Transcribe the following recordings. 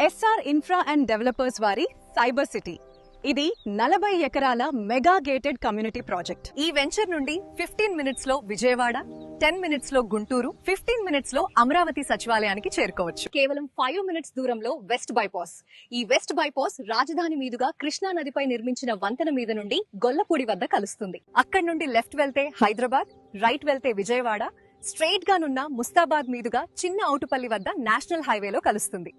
SR infra and developers వారి cyber city. ఇది 40 ఎకరాల మెగా గేటెడ్ కమ్యూనిటీ ప్రాజెక్ట్. ఈ వెంచర్ నుండి 15 మినిట్స్ లో విజయవాడ, 10 మినిట్స్ లో గుంటూరు, 15 మినిట్స్ లో అమరావతి సచివాలయానికి చేరుకోవచ్చు. కేవలం 5 మినిట్స్ దూరంలో వెస్ట్ బైపాస్. ఈ వెస్ట్ బైపాస్ రాజధాని మీదుగా కృష్ణా నదిపై నిర్మించిన వంతెన మీద నుండి గొల్లపూడి వద్ద కలుస్తుంది. అక్కడి నుండి లెఫ్ట్ వెళ్తే హైదరాబాద్, రైట్ వెళ్తే విజయవాడ, స్ట్రెయిట్ గానున్న ముస్తాబాద్ మీదుగా చిన్న ఔటుపల్లి వద్ద నేషనల్ హైవేలో కలుస్తుంది.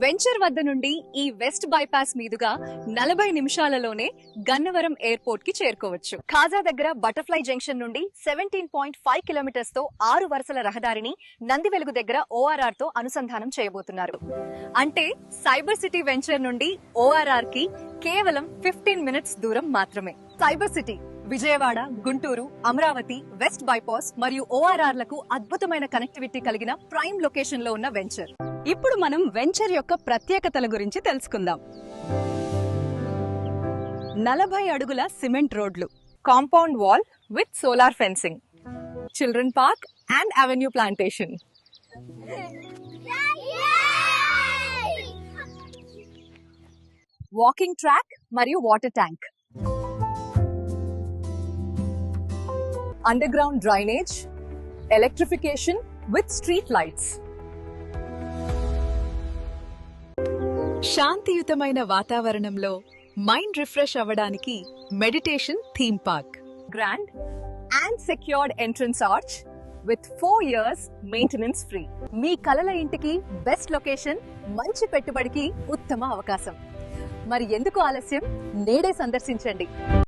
వెంచర్ వద్ద నుండి ఈ వెస్ట్ బైపాస్ మీదుగా 40 నిమిషాలలోనే గన్నవరం ఎయిర్పోర్ట్ కి చేరుకోవచ్చు. ఖాజా దగ్గర బటర్ఫ్లై జంక్షన్ నుండి 17.5 కిలోమీటర్స్ తో 6 వరుసల రహదారిని నందివెలుగు దగ్గర ORR తో అనుసంధానం చేయబోతున్నారు. అంటే సైబర్ సిటీ వెంచర్ నుండి ORR కి కేవలం 15 మినిట్స్ దూరం మాత్రమే. Cyber city Vijayawada, Guntur, Amaravati, west bypass మరియు ORR లకు అద్భుతమైన కనెక్టివిటీ కలిగిన ప్రైమ్ లొకేషన్ లో ఉన్న వెంచర్. ఇప్పుడు మనం వెంచర్ యొక్క ప్రత్యేకతల గురించి తెలుసుకుందాం. 40 అడుగుల సిమెంట్ రోడ్లు, compound wall with solar fencing, children park and avenue plantation, walking track మరియు water tank, underground drainage, electrification with street lights. శాంతియుతమైన వాతావరణంలో మైండ్ రిఫ్రెష్ అవ్వడానికి meditation theme park, grand and secured entrance arch with 4 years maintenance free. మీ కలల ఇంటికి best location, మంచి పెట్టుబడికి ఉత్తమ అవకాశం. మరి ఎందుకు ఆలస్యం? నేడే సందర్శించండి.